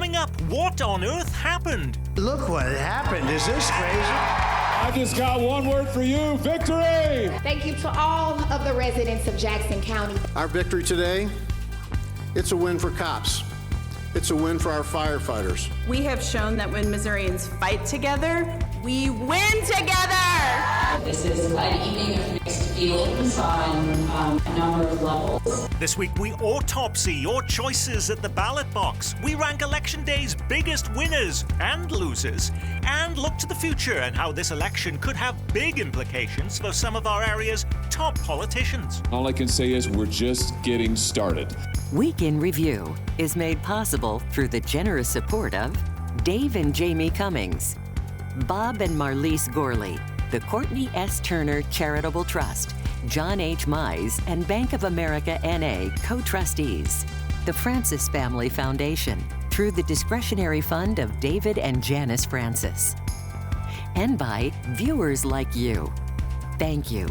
Coming up, what on earth happened? Look what happened. Is this crazy? I just got one word for you, victory! Thank you to all of the residents of Jackson County. Our victory today, it's a win for cops. It's a win for our firefighters. We have shown that when Missourians fight together, we win together! This is an evening of mixed feelings on a number of levels. This week we autopsy your choices at the ballot box. We rank Election Day's biggest winners and losers, and look to the future and how this election could have big implications for some of our area's top politicians. All I can say is we're just getting started. Week in Review is made possible through the generous support of Dave and Jamie Cummings, Bob and Marlise Gorley, the Courtney S. Turner Charitable Trust, John H. Mize, and Bank of America N.A. co-trustees, the Francis Family Foundation, through the discretionary fund of David and Janice Francis, and by viewers like you. Thank you.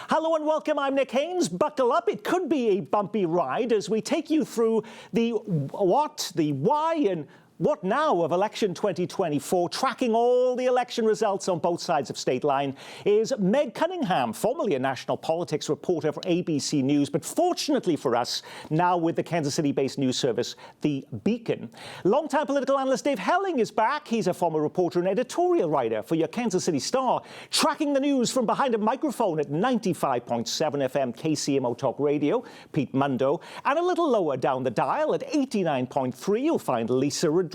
Hello and welcome, I'm Nick Haynes. Buckle up, it could be a bumpy ride as we take you through the what, the why, and what now of election 2024. Tracking all the election results on both sides of state line is Meg Cunningham, formerly a national politics reporter for ABC News, but fortunately for us, now with the Kansas City-based news service, The Beacon. Longtime political analyst Dave Helling is back. He's a former reporter and editorial writer for your Kansas City Star, tracking the news from behind a microphone at 95.7 FM KCMO Talk Radio, Pete Mundo, and a little lower down the dial at 89.3, you'll find Lisa Rodriguez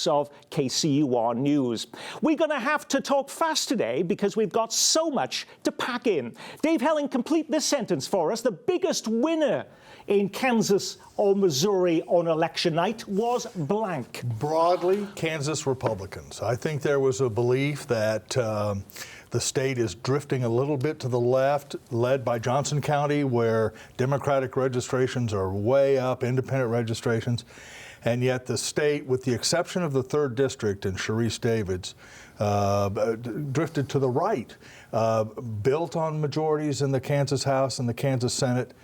of KCUR News. We're going to have to talk fast today because we've got so much to pack in. Dave Helling, complete this sentence for us. The biggest winner in Kansas or Missouri on election night was blank. Broadly, Kansas Republicans. I think there was a belief that the state is drifting a little bit to the left, led by Johnson County, where Democratic registrations are way up, independent registrations. And yet the state, with the exception of the 3rd District and Sharice Davids, drifted to the right, built on majorities in the Kansas House and the Kansas Senate.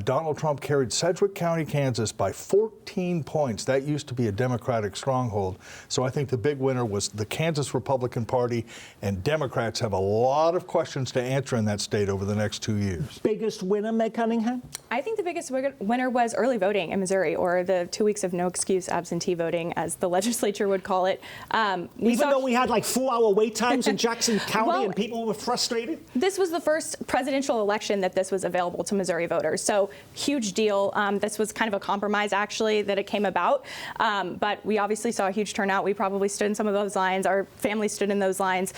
Donald Trump carried Sedgwick County, Kansas by 14 points. That used to be a Democratic stronghold. So I think the big winner was the Kansas Republican Party, and Democrats have a lot of questions to answer in that state over the next 2 years. Biggest winner, Meg Cunningham? I think the biggest winner was early voting in Missouri, or the 2 weeks of no excuse absentee voting, as the legislature would call it. Even though we had like 4-hour wait times in Jackson County and people were frustrated? This was the first presidential election that this was available to Missouri voters. So huge deal. This was kind of a compromise, actually, that it came about. But we obviously saw a huge turnout. We probably stood in some of those lines. Our family stood in those lines.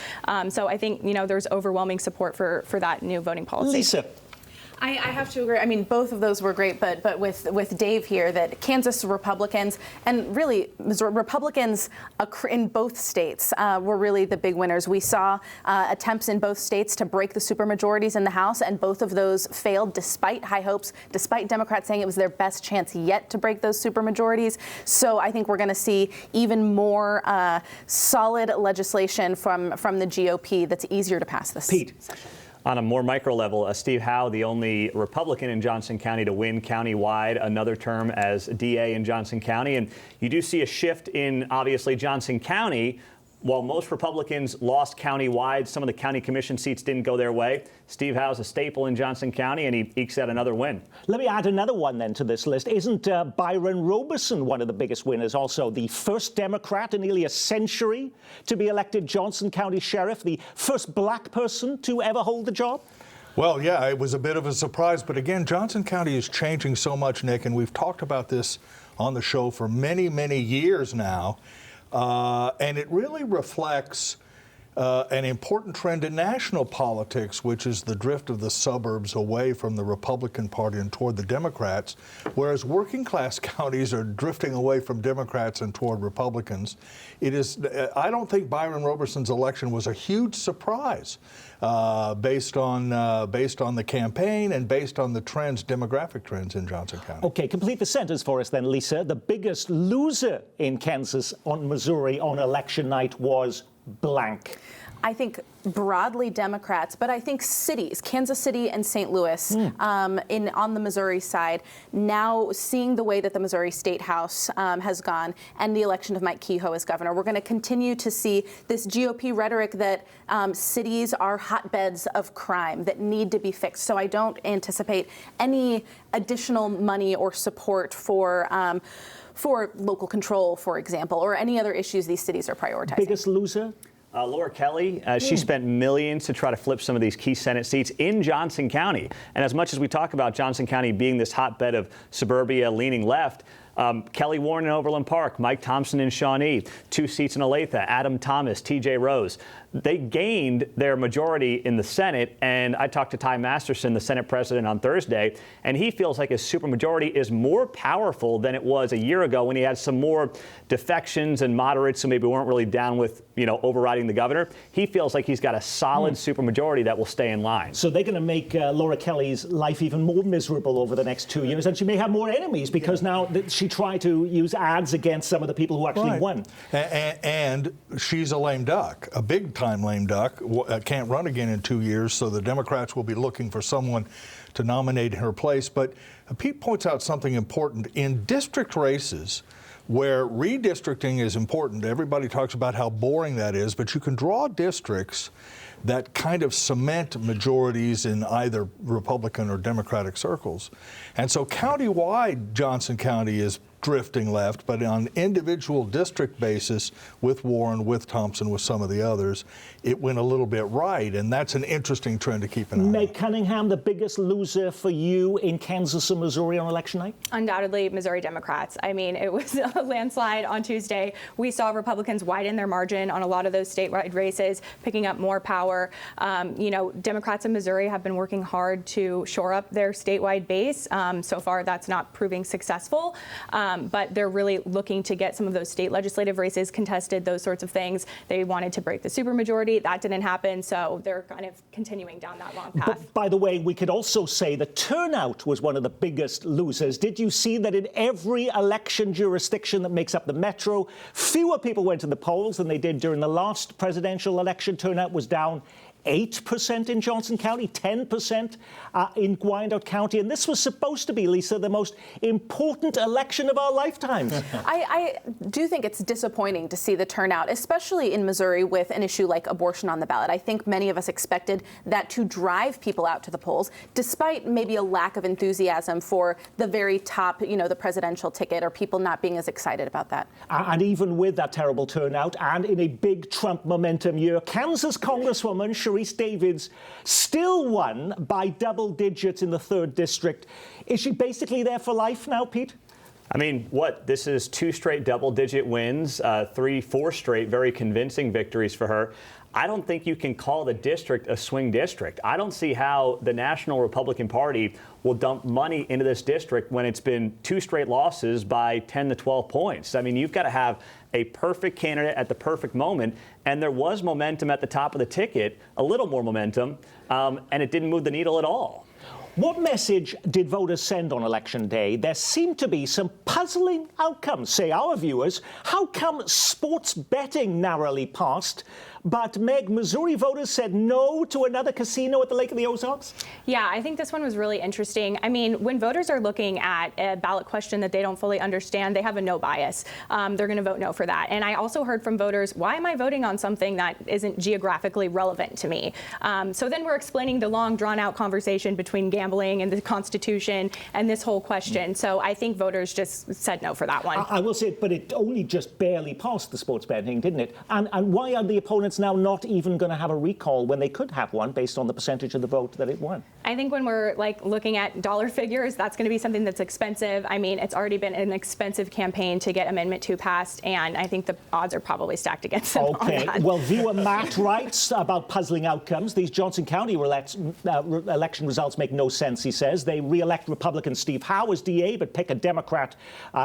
So I think, there's overwhelming support for that new voting policy. Lisa. I have to agree. I mean, both of those were great, but with Dave here, that Kansas Republicans and really Missouri Republicans in both states were really the big winners. We saw attempts in both states to break the supermajorities in the House, and both of those failed despite high hopes, despite Democrats saying it was their best chance yet to break those supermajorities. So I think we're going to see even more solid legislation from the GOP that's easier to pass this session. On a more micro level, Steve Howe, the only Republican in Johnson County to win countywide another term as DA in Johnson County. And you do see a shift in, obviously, Johnson County. While most Republicans lost countywide, some of the county commission seats didn't go their way. Steve Howe's a staple in Johnson County, and he ekes out another win. Let me add another one then to this list. Isn't Byron Roberson one of the biggest winners also? The first Democrat in nearly a century to be elected Johnson County Sheriff, the first black person to ever hold the job? Well, yeah, it was a bit of a surprise. But again, Johnson County is changing so much, Nick, and we've talked about this on the show for many, many years now. And it really reflects an important trend in national politics, which is the drift of the suburbs away from the Republican Party and toward the Democrats, whereas working class counties are drifting away from Democrats and toward Republicans. I don't think Byron Roberson's election was a huge surprise based on the campaign and based on the demographic trends in Johnson County. Okay, complete the sentence for us then, Lisa. The biggest loser in Kansas on Missouri on election night was blank. I think broadly Democrats, but I think cities, Kansas City and St. Louis, on the Missouri side, now seeing the way that the Missouri State House has gone and the election of Mike Kehoe as governor, we're going to continue to see this GOP rhetoric that cities are hotbeds of crime that need to be fixed. So I don't anticipate any additional money or support for local control, for example, or any other issues these cities are prioritizing. Biggest loser? Laura Kelly, she spent millions to try to flip some of these key Senate seats in Johnson County. And as much as we talk about Johnson County being this hotbed of suburbia leaning left, Kelly Warren in Overland Park, Mike Thompson in Shawnee, 2 seats in Olathe, Adam Thomas, TJ Rose. They gained their majority in the Senate, and I talked to Ty Masterson, the Senate president, on Thursday, and he feels like his supermajority is more powerful than it was a year ago when he had some more defections and moderates who maybe weren't really down with, overriding the governor. He feels like he's got a solid supermajority that will stay in line. So they're going to make Laura Kelly's life even more miserable over the next 2 years, and she may have more enemies because now she tried to use ads against some of the people who actually won. And she's a lame duck, a big-time lame duck, can't run again in 2 years, so the Democrats will be looking for someone to nominate in her place. But Pete points out something important. In district races, where redistricting is important, everybody talks about how boring that is, but you can draw districts that kind of cement majorities in either Republican or Democratic circles. And so countywide, Johnson County is drifting left, but on individual district basis with Warren, with Thompson, with some of the others, it went a little bit right, and that's an interesting trend to keep an eye on. Meg Cunningham, the biggest loser for you in Kansas and Missouri on election night? Undoubtedly, Missouri Democrats. I mean, it was a landslide on Tuesday. We saw Republicans widen their margin on a lot of those statewide races, picking up more power. Democrats in Missouri have been working hard to shore up their statewide base. So far, that's not proving successful. But they're really looking to get some of those state legislative races contested, those sorts of things. They wanted to break the supermajority. That didn't happen, so they're kind of continuing down that long path. But by the way, we could also say the turnout was one of the biggest losers. Did you see that in every election jurisdiction that makes up the metro, fewer people went to the polls than they did during the last presidential election? Turnout was down 8% in Johnson County, 10% in Wyandotte County. And this was supposed to be, Lisa, the most important election of our lifetimes. I do think it's disappointing to see the turnout, especially in Missouri with an issue like abortion on the ballot. I think many of us expected that to drive people out to the polls, despite maybe a lack of enthusiasm for the very top, the presidential ticket, or people not being as excited about that. And even with that terrible turnout and in a big Trump momentum year, Kansas Congresswoman Sharice Davids still won by double digits in the 3rd district. Is she basically there for life now, Pete? I mean, this is 2 straight double-digit wins, 4 straight very convincing victories for her. I don't think you can call the district a swing district. I don't see how the National Republican Party will dump money into this district when it's been 2 straight losses by 10 to 12 points. I mean, you've got to have a perfect candidate at the perfect moment, and there was momentum at the top of the ticket, a little more momentum, and it didn't move the needle at all. What message did voters send on Election Day? There seemed to be some puzzling outcomes, say our viewers. How come sports betting narrowly passed, but Meg, Missouri voters said no to another casino at the Lake of the Ozarks? Yeah, I think this one was really interesting. I mean, when voters are looking at a ballot question that they don't fully understand, they have a no bias. They're going to vote no for that. And I also heard from voters, why am I voting on something that isn't geographically relevant to me? So then we're explaining the long, drawn-out conversation between gambling and the Constitution and this whole question. So I think voters just said no for that one. I will say, but it only just barely passed the sports betting, didn't it? And why are the opponents now not even going to have a recall when they could have one based on the percentage of the vote that it won? I think when we're looking at dollar figures, that's going to be something that's expensive. I mean, it's already been an expensive campaign to get Amendment 2 passed, and I think the odds are probably stacked against them. Okay. Well, viewer Matt writes about puzzling outcomes. These Johnson County election results make no sense, he says. They re-elect Republican Steve Howe as DA, but pick a Democrat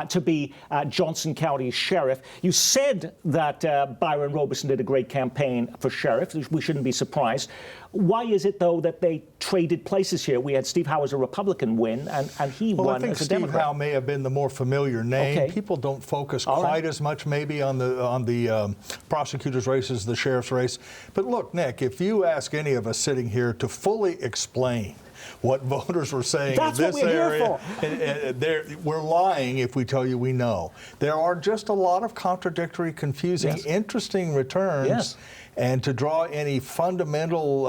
to be Johnson County sheriff. You said that Byron Roberson did a great campaign for sheriff. We shouldn't be surprised. Why is it, though, that they traded places here? We had Steve Howe as a Republican win, and he won as a Democrat. I think Steve Howe may have been the more familiar name. Okay. People don't focus quite as much maybe on the prosecutor's race as the sheriff's race. But look, Nick, if you ask any of us sitting here to fully explain what voters were saying in this area, we're lying if we tell you we know. There are just a lot of contradictory, confusing, interesting returns. Yes. And to draw any fundamental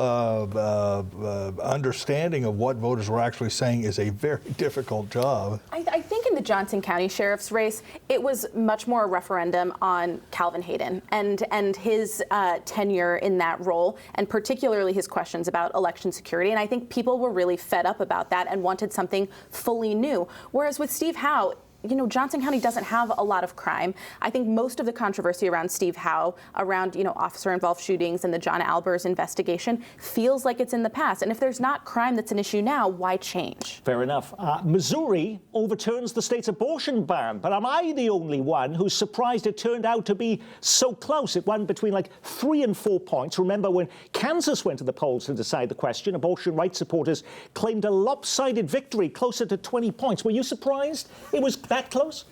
understanding of what voters were actually saying is a very difficult job. I think in the Johnson County Sheriff's race, it was much more a referendum on Calvin Hayden and his tenure in that role, and particularly his questions about election security. And I think people were really fed up about that and wanted something fully new. Whereas with Steve Howe, you know, Johnson County doesn't have a lot of crime. I think most of the controversy around Steve Howe, around, you know, officer-involved shootings and the John Albers investigation feels like it's in the past. And if there's not crime that's an issue now, why change? Fair enough. Missouri overturns the state's abortion ban, but am I the only one who's surprised it turned out to be so close? It won between like 3 and 4 points. Remember when Kansas went to the polls to decide the question, abortion rights supporters claimed a lopsided victory closer to 20 points. Were you surprised it was that close?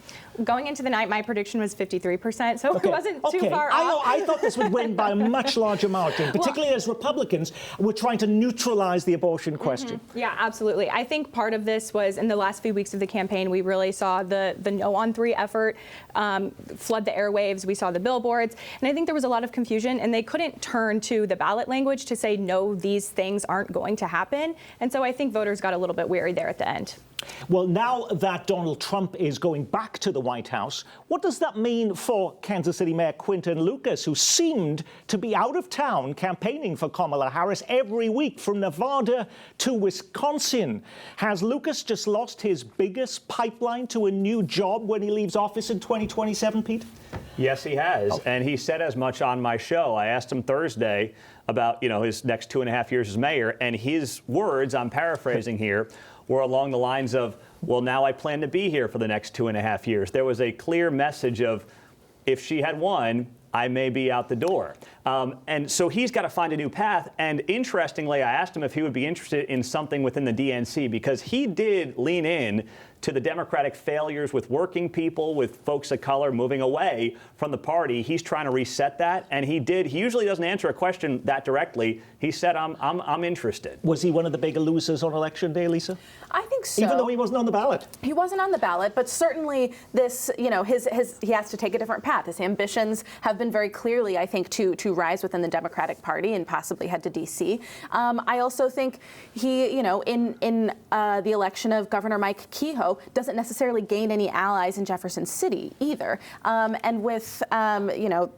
Going into the night, my prediction was 53%, so it wasn't too far off. I thought this would win by a much larger margin, particularly as Republicans were trying to neutralize the abortion question. Yeah, absolutely. I think part of this was in the last few weeks of the campaign, we really saw the No on 3 effort flood the airwaves. We saw the billboards, and I think there was a lot of confusion, and they couldn't turn to the ballot language to say, no, these things aren't going to happen. And so I think voters got a little bit weary there at the end. Well, now that Donald Trump is going back to the White House, what does that mean for Kansas City Mayor Quinton Lucas, who seemed to be out of town campaigning for Kamala Harris every week from Nevada to Wisconsin? Has Lucas just lost his biggest pipeline to a new job when he leaves office in 2027, Pete? Yes, he has. And he said as much on my show. I asked him Thursday about, you know, his next 2.5 years as mayor, and his words, I'm paraphrasing here, were along the lines of, well, now I plan to be here for the next 2.5 years. There was a clear message of, if she had won, I may be out the door. And so he's got to find a new path. And interestingly, I asked him if he would be interested in something within the DNC, because he did lean in to the Democratic failures with working people, with folks of color moving away from the party. He's trying to reset that, and he did. He usually doesn't answer a question that directly. He said, I'm interested. Was he one of the bigger losers on Election Day, Lisa? I think so. Even though he wasn't on the ballot? He wasn't on the ballot, but certainly this, you know, he has to take a different path. His ambitions have been very clearly, I think, to rise within the Democratic Party and possibly head to D.C. I also think he, you know, in the election of Governor Mike Kehoe, doesn't necessarily gain any allies in Jefferson City either. And with, you know,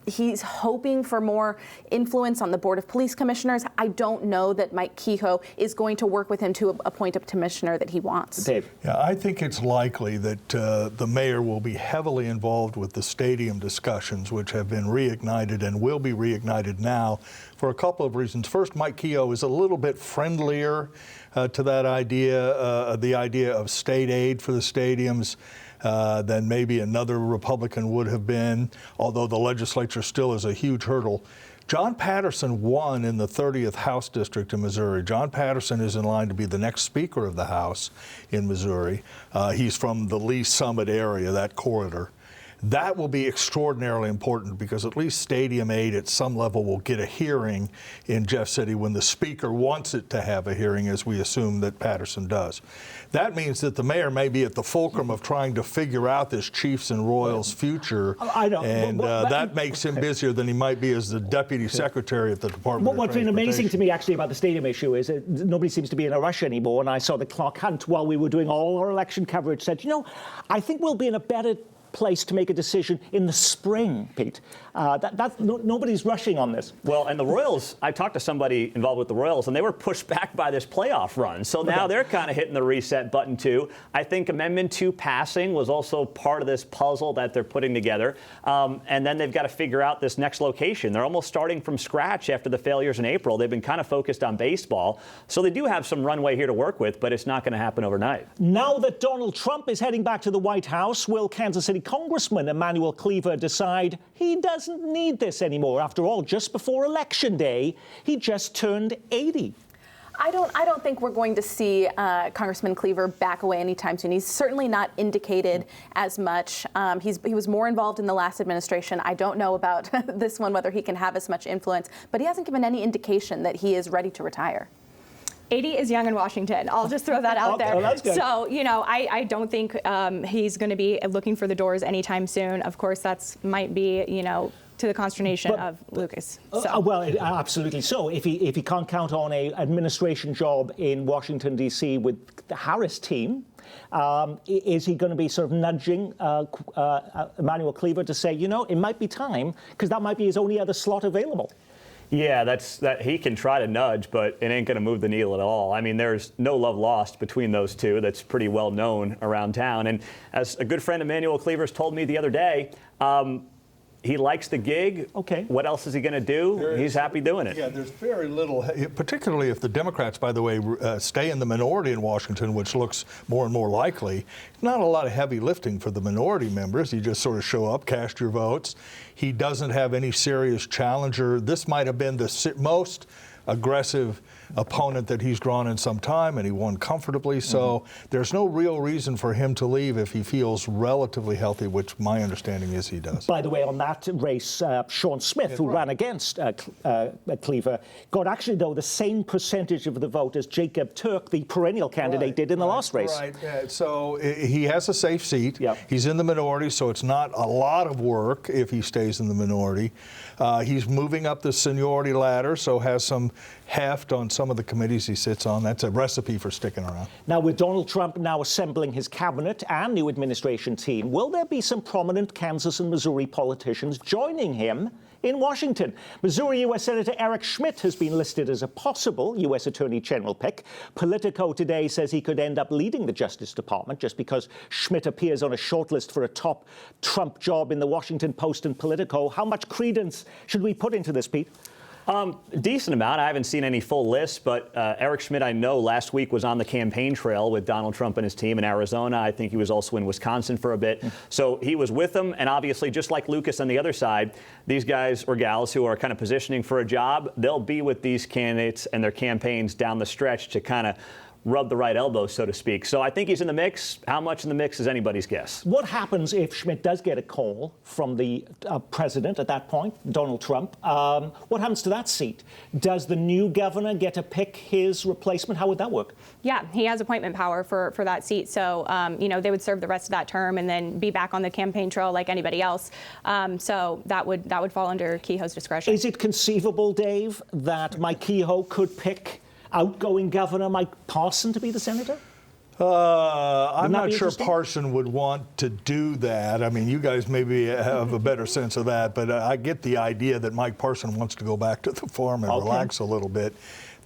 he's hoping for more influence on the Board of Police Commissioners. I don't know that Mike Kehoe is going to work with him to appoint a commissioner that he wants. Dave. Yeah, I think it's likely that the mayor will be heavily involved with the stadium discussions, which have been reignited and will be reignited now for a couple of reasons. First, Mike Kehoe is a little bit friendlier to that idea, the idea of state aid for the stadiums, than maybe another Republican would have been, although the legislature still is a huge hurdle. John Patterson won in the 30th House District in Missouri. John Patterson is in line to be the next Speaker of the House in Missouri. He's from the Lee Summit area, that corridor. That will be extraordinarily important because at least stadium aid at some level will get a hearing in Jeff City when the Speaker wants it to have a hearing, as we assume that Patterson does. That means that the mayor may be at the fulcrum of trying to figure out this Chiefs and Royals future. I know. And that makes him busier than he might be as the Deputy Secretary at the Department of What's been amazing to Transportation. me, actually, about the stadium issue is that nobody seems to be in a rush anymore. And I saw that Clark Hunt, while we were doing all our election coverage, said, you know, I think we'll be in a better place to make a decision in the spring, Pete. Nobody's rushing on this. Well, and the Royals, I talked to somebody involved with the Royals, and they were pushed back by this playoff run. So now they're kind of hitting the reset button, too. I think Amendment 2 passing was also part of this puzzle that they're putting together. And then they've got to figure out this next location. They're almost starting from scratch after the failures in April. They've been kind of focused on baseball. So they do have some runway here to work with, but it's not going to happen overnight. Now that Donald Trump is heading back to the White House, will Kansas City Congressman Emanuel Cleaver decide he doesn't need this anymore? After all, just before Election Day, he just turned 80. I don't think we're going to see Congressman Cleaver back away anytime soon. He's certainly not indicated as much. He was more involved in the last administration. I don't know about this one, whether he can have as much influence, but he hasn't given any indication that he is ready to retire. 80 is young in Washington. I'll just throw that out there. Oh, that's good. So, I don't think he's going to be looking for the doors anytime soon. Of course, that might be, to the consternation of Lucas. So. Well, absolutely so. If he can't count on an administration job in Washington, D.C. with the Harris team, is he going to be sort of nudging Emanuel Cleaver to say, it might be time, because that might be his only other slot available? Yeah, that he can try to nudge, but it ain't going to move the needle at all. I mean, there's no love lost between those two. That's pretty well known around town. And as a good friend Emanuel Cleaver's told me the other day, he likes the gig. Okay. What else is he going to do? He's happy doing it. Yeah, there's very little, particularly if the Democrats, by the way, stay in the minority in Washington, which looks more and more likely. Not a lot of heavy lifting for the minority members. You just sort of show up, cast your votes. He doesn't have any serious challenger. This might have been the most aggressive opponent that he's drawn in some time, and he won comfortably. So there's no real reason for him to leave if he feels relatively healthy, which my understanding is he does. By the way, on that race, Sean Smith, who ran against Cleaver, got actually, though, the same percentage of the vote as Jacob Turk, the perennial candidate, did in the last race. Right. So he has a safe seat. Yep. He's in the minority, so it's not a lot of work if he stays in the minority. He's moving up the seniority ladder, so has some heft on some of the committees he sits on. That's a recipe for sticking around. Now, with Donald Trump now assembling his cabinet and new administration team, will there be some prominent Kansas and Missouri politicians joining him in Washington? Missouri U.S. Senator Eric Schmitt has been listed as a possible U.S. Attorney General pick. Politico today says he could end up leading the Justice Department just because Schmitt appears on a shortlist for a top Trump job in the Washington Post and Politico. How much credence should we put into this, Pete? Decent amount. I haven't seen any full lists, but Eric Schmitt, I know last week was on the campaign trail with Donald Trump and his team in Arizona. I think he was also in Wisconsin for a bit. So he was with them, and obviously, just like Lucas on the other side, these guys or gals who are kind of positioning for a job, they'll be with these candidates and their campaigns down the stretch to kind of rub the right elbow, so to speak. So I think he's in the mix. How much in the mix is anybody's guess. What happens if Schmitt does get a call from the president at that point, Donald Trump? What happens to that seat? Does the new governor get to pick his replacement? How would that work? Yeah, he has appointment power for that seat. So, they would serve the rest of that term and then be back on the campaign trail like anybody else. So that would fall under Kehoe's discretion. Is it conceivable, Dave, that Mike Kehoe could pick outgoing Governor Mike Parson to be the senator? I'm not sure Parson would want to do that. I mean, you guys maybe have a better sense of that, but I get the idea that Mike Parson wants to go back to the farm and relax a little bit.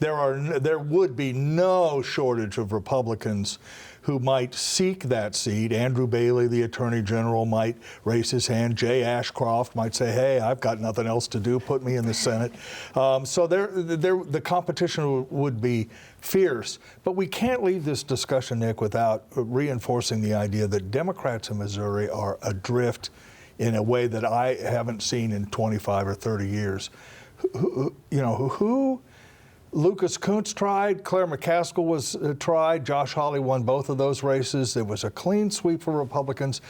There would be no shortage of Republicans who might seek that seat. Andrew Bailey, the Attorney General, might raise his hand. Jay Ashcroft might say, hey, I've got nothing else to do. Put me in the Senate. So the competition would be fierce. But we can't leave this discussion, Nick, without reinforcing the idea that Democrats in Missouri are adrift in a way that I haven't seen in 25 or 30 years. Lucas Kunce tried, Claire McCaskill was tried, Josh Hawley won both of those races. There was a clean sweep for Republicans.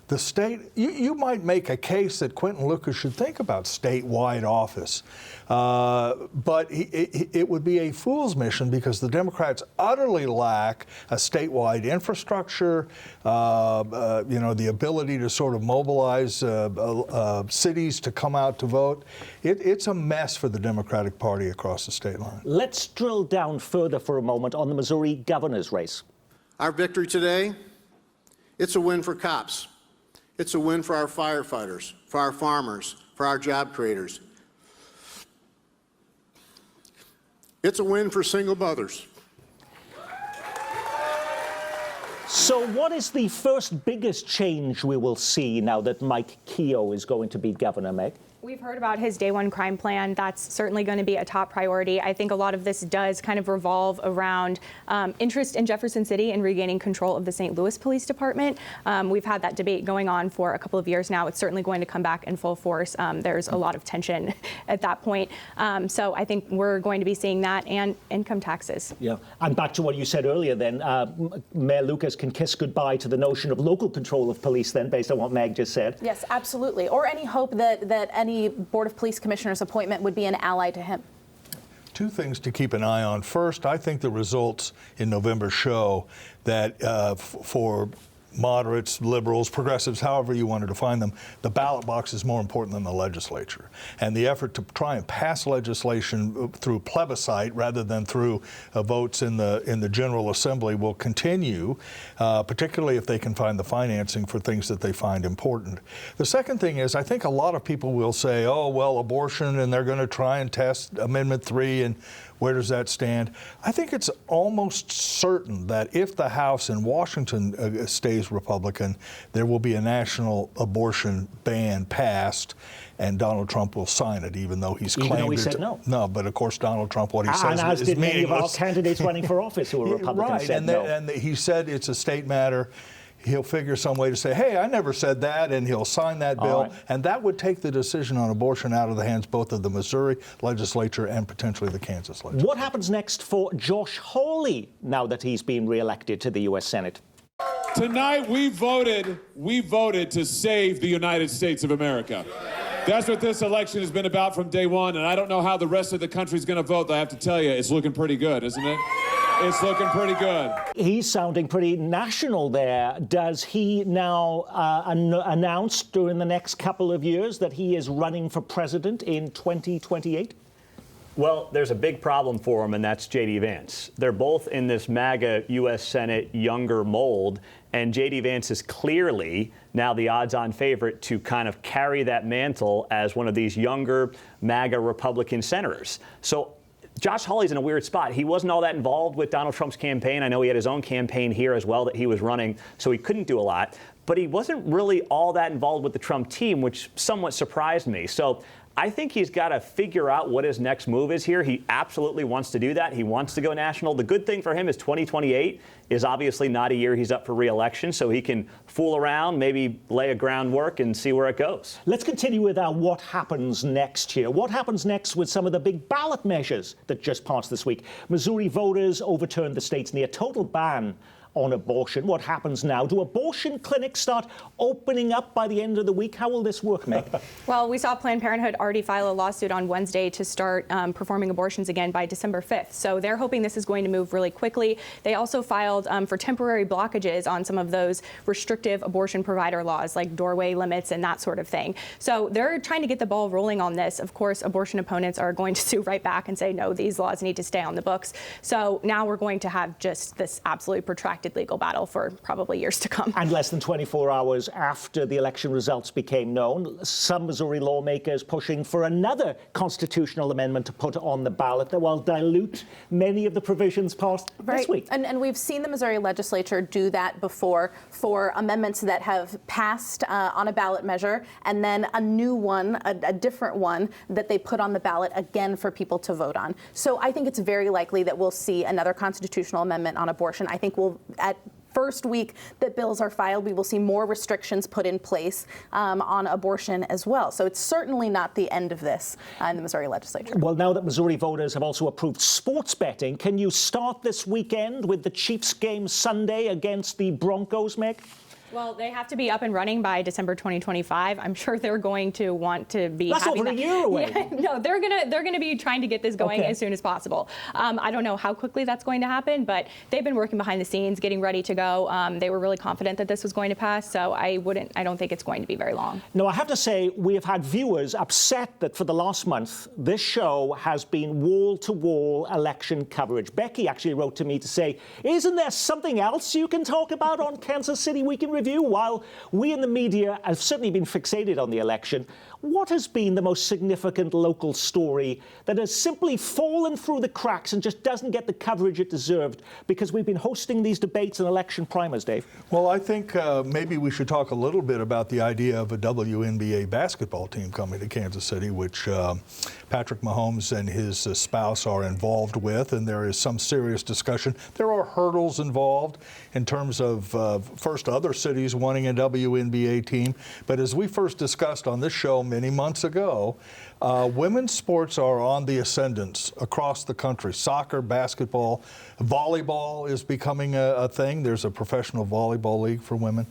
The state, you might make a case that Quinton Lucas should think about statewide office, but it would be a fool's mission because the Democrats utterly lack a statewide infrastructure, the ability to sort of mobilize cities to come out to vote. It's a mess for the Democratic Party across the state line. Let's drill down further for a moment on the Missouri governor's race. Our victory today, it's a win for cops. It's a win for our firefighters, for our farmers, for our job creators. It's a win for single mothers. So what is the first biggest change we will see now that Mike Keogh is going to be governor, Meg? We've heard about his day one crime plan. That's certainly going to be a top priority. I think a lot of this does kind of revolve around interest in Jefferson City and regaining control of the St. Louis Police Department. We've had that debate going on for a couple of years now. It's certainly going to come back in full force. There's a lot of tension at that point. So I think we're going to be seeing that, and income taxes. Yeah, and back to what you said earlier then, Mayor Lucas can kiss goodbye to the notion of local control of police then, based on what Meg just said. Yes, absolutely. Or any hope that any Board of Police Commissioner's appointment would be an ally to him. Two things to keep an eye on. First, I think the results in November show that for moderates, liberals, progressives, however you want to define them, the ballot box is more important than the legislature. And the effort to try and pass legislation through plebiscite rather than through votes in the General Assembly will continue, particularly if they can find the financing for things that they find important. The second thing is, I think a lot of people will say, oh, well, abortion, and they're going to try and test Amendment 3, and where does that stand? I think it's almost certain that if the House in Washington stays Republican, there will be a national abortion ban passed, and Donald Trump will sign it, even though he's claimed even though he said no. No, but of course Donald Trump, what he says and as is did many of our meaningless. candidates running for office who are Republicans right, said no. And he said it's a state matter. He'll figure some way to say, hey, I never said that, and he'll sign that bill. Right. And that would take the decision on abortion out of the hands both of the Missouri legislature and potentially the Kansas legislature. What happens next for Josh Hawley now that he's been reelected to the U.S. Senate? Tonight we voted to save the United States of America. That's what this election has been about from day one, and I don't know how the rest of the country's going to vote, but I have to tell you, it's looking pretty good, isn't it? It's looking pretty good. He's sounding pretty national there. Does he now announce during the next couple of years that he is running for president in 2028? Well, there's a big problem for him, and that's J.D. Vance. They're both in this MAGA U.S. Senate younger mold, and J.D. Vance is clearly now the odds-on favorite to kind of carry that mantle as one of these younger MAGA Republican senators. So Josh Hawley's in a weird spot. He wasn't all that involved with Donald Trump's campaign. I know he had his own campaign here as well that he was running, so he couldn't do a lot. But he wasn't really all that involved with the Trump team, which somewhat surprised me. So I think he's got to figure out what his next move is here. He absolutely wants to do that. He wants to go national. The good thing for him is 2028 is obviously not a year he's up for re-election, so he can fool around, maybe lay a groundwork and see where it goes. Let's continue with our what happens next here. What happens next with some of the big ballot measures that just passed this week? Missouri voters overturned the state's near total ban on abortion. What happens now? Do abortion clinics start opening up by the end of the week? How will this work, Meg? Well, we saw Planned Parenthood already file a lawsuit on Wednesday to start performing abortions again by December 5th. So they're hoping this is going to move really quickly. They also filed for temporary blockages on some of those restrictive abortion provider laws, like doorway limits and that sort of thing. So they're trying to get the ball rolling on this. Of course, abortion opponents are going to sue right back and say, no, these laws need to stay on the books. So now we're going to have just this absolutely protracted legal battle for probably years to come. And less than 24 hours after the election results became known, some Missouri lawmakers pushing for another constitutional amendment to put on the ballot that will dilute many of the provisions passed this week. And we've seen the Missouri legislature do that before for amendments that have passed on a ballot measure, and then a new one, a different one that they put on the ballot again for people to vote on. So I think it's very likely that we'll see another constitutional amendment on abortion. I think we'll, at first week that bills are filed, we will see more restrictions put in place on abortion as well. So it's certainly not the end of this in the Missouri legislature. Well, now that Missouri voters have also approved sports betting, can you start this weekend with the Chiefs game Sunday against the Broncos, Meg? Well, they have to be up and running by December 2025. I'm sure they're going to want to be. That's over a year away. Yeah, no, they're gonna be trying to get this going as soon as possible. I don't know how quickly that's going to happen, but they've been working behind the scenes, getting ready to go. They were really confident that this was going to pass, so I don't think it's going to be very long. No, I have to say we have had viewers upset that for the last month this show has been wall-to-wall election coverage. Becky actually wrote to me to say, "Isn't there something else you can talk about on Kansas City Week in Review?" review, while we in the media have certainly been fixated on the election, what has been the most significant local story that has simply fallen through the cracks and just doesn't get the coverage it deserved because we've been hosting these debates and election primers, Dave? Well, I think maybe we should talk a little bit about the idea of a WNBA basketball team coming to Kansas City, which Patrick Mahomes and his spouse are involved with, and there is some serious discussion. There are hurdles involved in terms of, first, other cities wanting a WNBA team. But as we first discussed on this show many months ago, women's sports are on the ascendance across the country. Soccer, basketball, volleyball is becoming a thing. There's a professional volleyball league for women.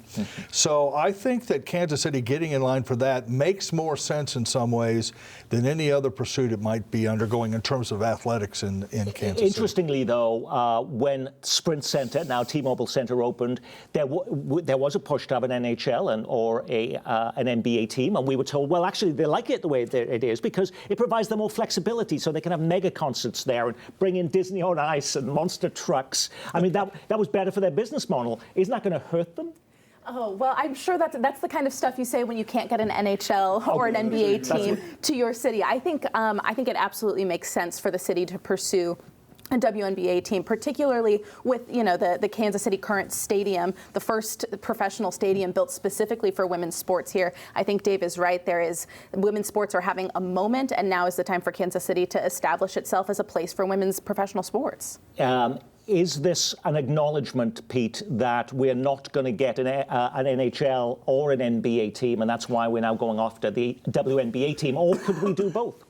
So I think that Kansas City getting in line for that makes more sense in some ways than any other pursuit it might be undergoing in terms of athletics in Kansas City. Interestingly, though, when Sprint Center, now T-Mobile Center, opened, there was a push to have an NHL or an NBA team, and we were told, well, actually, they like it the way it is because it provides them more flexibility so they can have mega concerts there and bring in Disney on Ice and monster trucks. I mean, that was better for their business model. Isn't that going to hurt them? Oh, well, I'm sure that's the kind of stuff you say when you can't get an NHL or an NBA team to your city. I think it absolutely makes sense for the city to pursue a WNBA team, particularly with, the Kansas City Current Stadium, the first professional stadium built specifically for women's sports here. I think Dave is right. Women's sports are having a moment, and now is the time for Kansas City to establish itself as a place for women's professional sports. Is this an acknowledgement, Pete, that we're not going to get an NHL or an NBA team, and that's why we're now going after the WNBA team, or could we do both?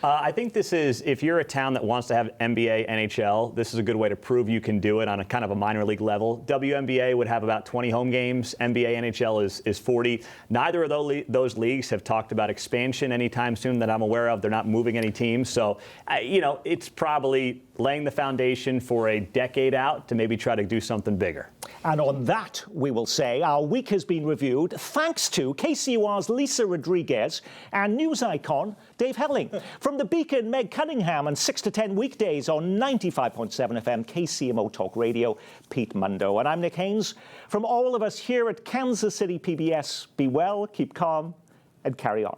I think this is, if you're a town that wants to have NBA, NHL, this is a good way to prove you can do it on a kind of a minor league level. WNBA would have about 20 home games. NBA, NHL is 40. Neither of those leagues have talked about expansion anytime soon that I'm aware of. They're not moving any teams. So, it's probably laying the foundation for a decade out to maybe try to do something bigger. And on that, we will say, our week has been reviewed thanks to KCUR's Lisa Rodriguez and news icon Dave Helling. From the Beacon, Meg Cunningham, and 6 to 10 weekdays on 95.7 FM KCMO Talk Radio, Pete Mundo. And I'm Nick Haynes. From all of us here at Kansas City PBS, be well, keep calm, and carry on.